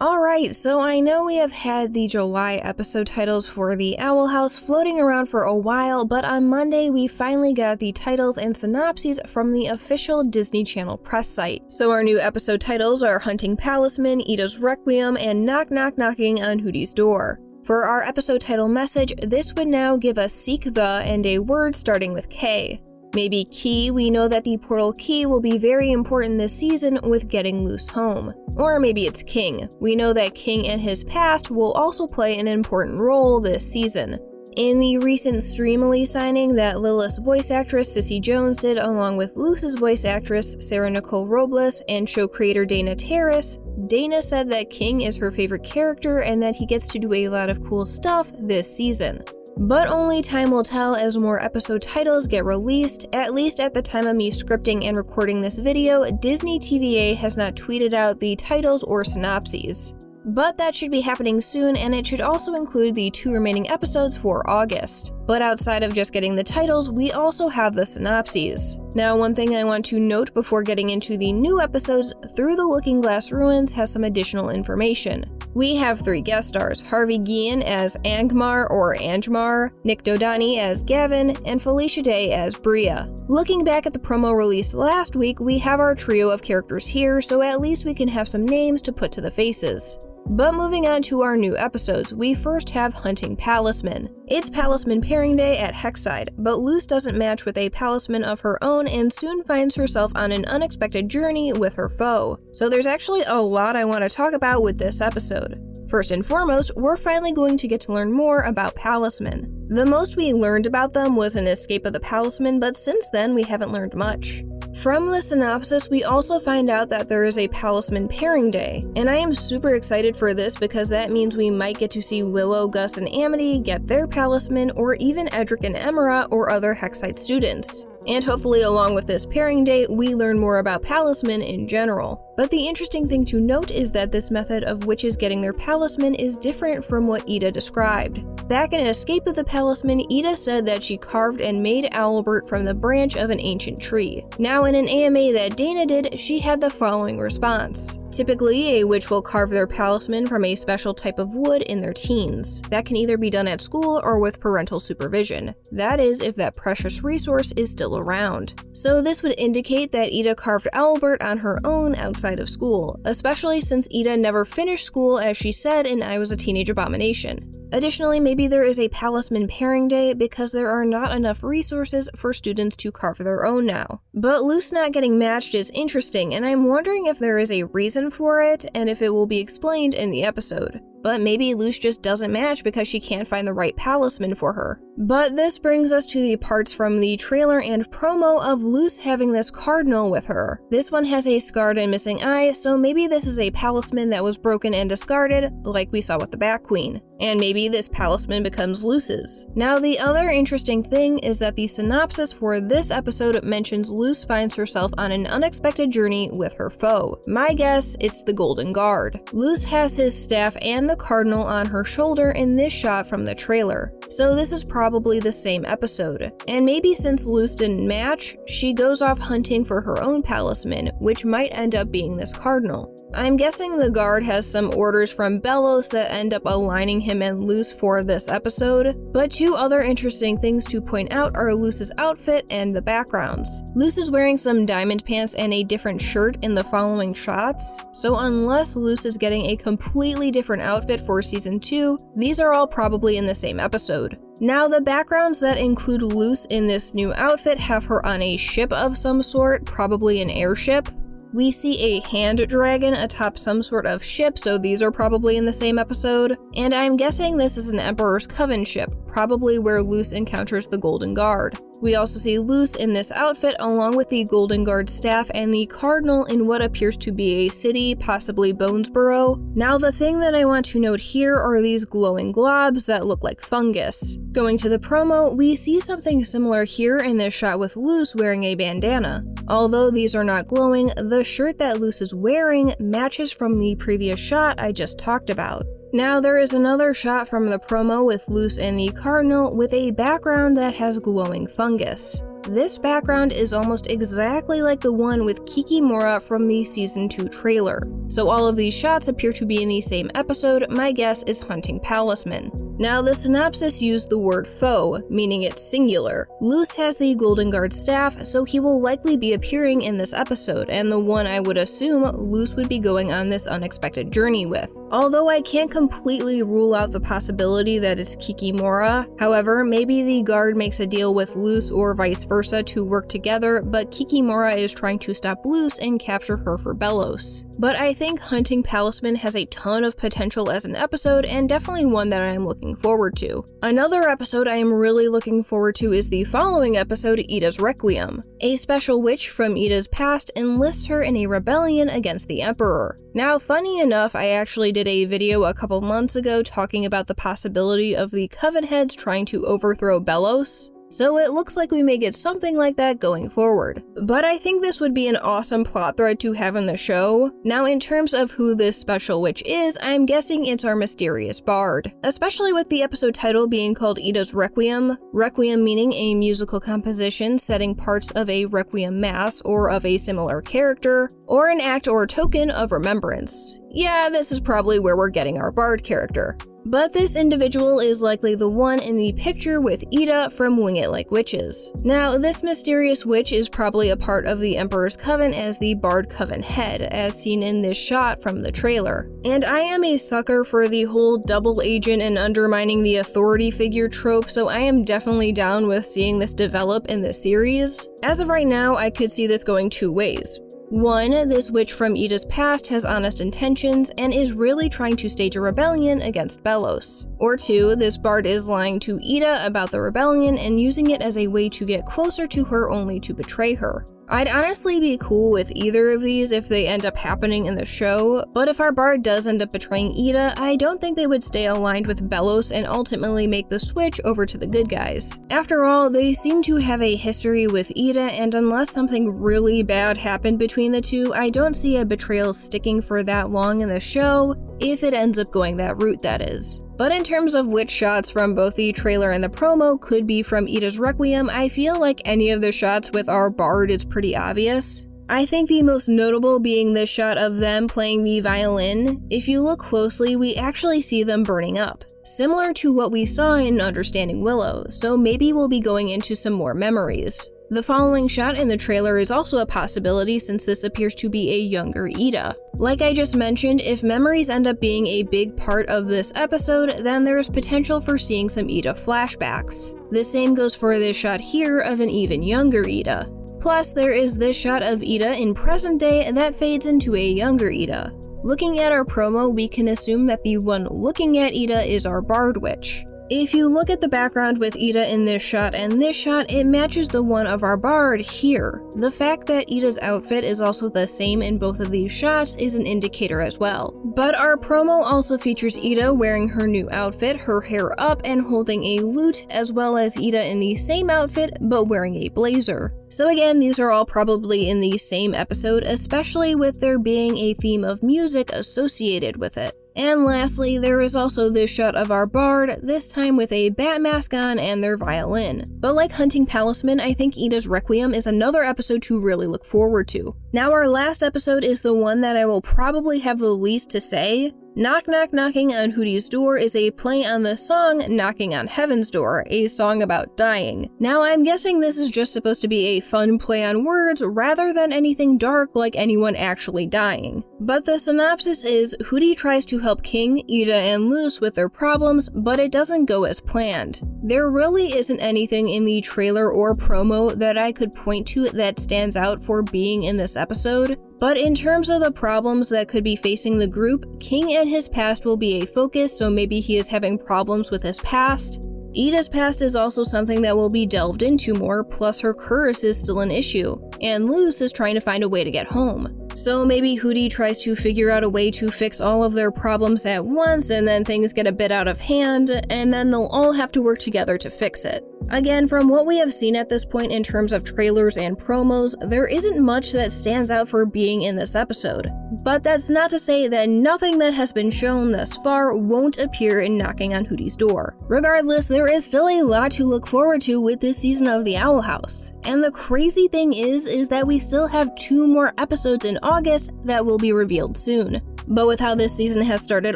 Alright, so I know we have had the July episode titles for the Owl House floating around for a while, but on Monday we finally got the titles and synopses from the official Disney Channel press site. So our new episode titles are Hunting Palisman, Ida's Requiem, and Knock Knock Knocking on Hooty's Door. For our episode title message, this would now give us seek the and a word starting with K. Maybe key, we know that the portal key will be very important this season with getting Luce home. Or maybe it's King. We know that King and his past will also play an important role this season. In the recent Streamily signing that Lilith's voice actress Cissy Jones did along with Luce's voice actress Sarah Nicole Robles and show creator Dana Terrace, Dana said that King is her favorite character and that he gets to do a lot of cool stuff this season. But only time will tell as more episode titles get released. At least at the time of me scripting and recording this video, Disney TVA has not tweeted out the titles or synopses. But that should be happening soon, and it should also include the 2 remaining episodes for August. But outside of just getting the titles, we also have the synopses. Now, one thing I want to note before getting into the new episodes, Through the Looking Glass Ruins has some additional information. We have 3 guest stars, Harvey Guillen as Angmar or Angemar, Nick Dodani as Gavin, and Felicia Day as Bria. Looking back at the promo released last week, we have our trio of characters here, so at least we can have some names to put to the faces. But moving on to our new episodes, we first have Hunting Palisman. It's Palaceman Pairing Day at Hexside, but Luce doesn't match with a Palaceman of her own and soon finds herself on an unexpected journey with her foe. So there's actually a lot I want to talk about with this episode. First and foremost, we're finally going to get to learn more about Palacemen. The most we learned about them was an escape of the Palacemen, but since then we haven't learned much. From the synopsis, we also find out that there is a Palaceman Pairing Day, and I am super excited for this because that means we might get to see Willow, Gus, and Amity get their Palacemen, or even Edric and Emera or other Hexside students. And hopefully along with this pairing day, we learn more about Palacemen in general. But the interesting thing to note is that this method of witches getting their Palacemen is different from what Ida described. Back in Escape of the Palacemen, Ida said that she carved and made Owlbert from the branch of an ancient tree. Now in an AMA that Dana did, she had the following response. Typically, a witch will carve their Palacemen from a special type of wood in their teens. That can either be done at school or with parental supervision. That is, if that precious resource is still around. So this would indicate that Ida carved Owlbert on her own outside of school, especially since Ida never finished school as she said in I Was a Teenage Abomination. Additionally, maybe there is a Palaceman Pairing Day because there are not enough resources for students to carve their own now. But Luce not getting matched is interesting, and I'm wondering if there is a reason for it and if it will be explained in the episode. But maybe Luce just doesn't match because she can't find the right Palaceman for her. But this brings us to the parts from the trailer and promo of Luce having this cardinal with her. This one has a scarred and missing eye, so maybe this is a Palaceman that was broken and discarded, like we saw with the Bat Queen. And maybe this Palaceman becomes Luce's. Now the other interesting thing is that the synopsis for this episode mentions Luce finds herself on an unexpected journey with her foe. My guess, it's the Golden Guard. Luce has his staff and the cardinal on her shoulder in this shot from the trailer. So this is probably the same episode. And maybe since Luce didn't match, she goes off hunting for her own Palaceman, which might end up being this cardinal. I'm guessing the guard has some orders from Bellos that end up aligning him and Luce for this episode, but 2 other interesting things to point out are Luce's outfit and the backgrounds. Luce is wearing some diamond pants and a different shirt in the following shots, so unless Luce is getting a completely different outfit for season 2, these are all probably in the same episode. Now the backgrounds that include Luce in this new outfit have her on a ship of some sort, probably an airship. We see a hand dragon atop some sort of ship, so these are probably in the same episode. And I'm guessing this is an Emperor's Coven ship, probably where Luce encounters the Golden Guard. We also see Luce in this outfit along with the Golden Guard staff and the Cardinal in what appears to be a city, possibly Bonesborough. Now the thing that I want to note here are these glowing globs that look like fungus. Going to the promo, we see something similar here in this shot with Luce wearing a bandana. Although these are not glowing, the shirt that Luce is wearing matches from the previous shot I just talked about. Now there is another shot from the promo with Luce and the Cardinal with a background that has glowing fungus. This background is almost exactly like the one with Kikimora from the Season 2 trailer. So all of these shots appear to be in the same episode. My guess is Hunting Palisman. Now the synopsis used the word foe, meaning it's singular. Luce has the Golden Guard staff, so he will likely be appearing in this episode, and the one I would assume Luce would be going on this unexpected journey with. Although I can't completely rule out the possibility that it's Kikimora. However, maybe the guard makes a deal with Luce or vice versa to work together, but Kikimora is trying to stop Luce and capture her for Belos. But I think Hunting Palisman has a ton of potential as an episode, and definitely one that I am looking forward to. Another episode I am really looking forward to is the following episode, Ida's Requiem. A special witch from Ida's past enlists her in a rebellion against the Emperor. Now, funny enough, I actually did a video a couple months ago talking about the possibility of the Coven Heads trying to overthrow Belos. So it looks like we may get something like that going forward. But I think this would be an awesome plot thread to have in the show. Now, in terms of who this special witch is, I'm guessing it's our mysterious bard. Especially with the episode title being called Ida's Requiem. Requiem meaning a musical composition setting parts of a Requiem mass or of a similar character, or an act or token of remembrance. Yeah, this is probably where we're getting our bard character. But this individual is likely the one in the picture with Ida from Wing It Like Witches. Now, this mysterious witch is probably a part of the Emperor's Coven as the Bard Coven head, as seen in this shot from the trailer. And I am a sucker for the whole double agent and undermining the authority figure trope, so I am definitely down with seeing this develop in the series. As of right now, I could see this going two ways. One, this witch from Ida's past has honest intentions and is really trying to stage a rebellion against Belos. Or two, this bard is lying to Ida about the rebellion and using it as a way to get closer to her only to betray her. I'd honestly be cool with either of these if they end up happening in the show, but if our bard does end up betraying Ida, I don't think they would stay aligned with Belos and ultimately make the switch over to the good guys. After all, they seem to have a history with Ida, and unless something really bad happened between the two, I don't see a betrayal sticking for that long in the show, if it ends up going that route, that is. But in terms of which shots from both the trailer and the promo could be from Ida's Requiem, I feel like any of the shots with our bard is pretty obvious. I think the most notable being this shot of them playing the violin. If you look closely, we actually see them burning up, similar to what we saw in Understanding Willow, so maybe we'll be going into some more memories. The following shot in the trailer is also a possibility since this appears to be a younger Ida. Like I just mentioned, if memories end up being a big part of this episode, then there is potential for seeing some Ida flashbacks. The same goes for this shot here of an even younger Ida. Plus, there is this shot of Ida in present day that fades into a younger Ida. Looking at our promo, we can assume that the one looking at Ida is our bard witch. If you look at the background with Ida in this shot and this shot, it matches the one of our bard here. The fact that Ida's outfit is also the same in both of these shots is an indicator as well. But our promo also features Ida wearing her new outfit, her hair up and holding a lute, as well as Ida in the same outfit but wearing a blazer. So again, these are all probably in the same episode, especially with there being a theme of music associated with it. And lastly, there is also this shot of our bard, this time with a bat mask on and their violin. But like Hunting Palisman, I think Ida's Requiem is another episode to really look forward to. Now our last episode is the one that I will probably have the least to say. Knock Knock Knocking on Hooty's Door is a play on the song Knocking on Heaven's Door, a song about dying. Now I'm guessing this is just supposed to be a fun play on words rather than anything dark like anyone actually dying. But the synopsis is Hooty tries to help King, Ida, and Luce with their problems, but it doesn't go as planned. There really isn't anything in the trailer or promo that I could point to that stands out for being in this episode. But in terms of the problems that could be facing the group, King and his past will be a focus, so maybe he is having problems with his past. Ida's past is also something that will be delved into more, plus her curse is still an issue, and Luce is trying to find a way to get home. So maybe Hooty tries to figure out a way to fix all of their problems at once, and then things get a bit out of hand, and then they'll all have to work together to fix it. Again, from what we have seen at this point in terms of trailers and promos, there isn't much that stands out for being in this episode. But that's not to say that nothing that has been shown thus far won't appear in Knocking on Hooty's Door. Regardless, there is still a lot to look forward to with this season of the Owl House. And the crazy thing is that we still have 2 more episodes in August that will be revealed soon. But with how this season has started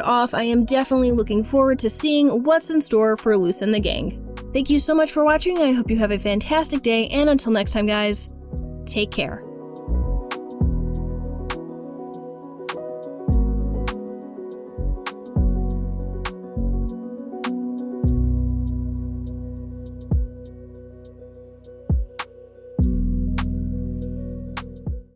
off, I am definitely looking forward to seeing what's in store for Luce and the gang. Thank you so much for watching, I hope you have a fantastic day, and until next time guys, take care.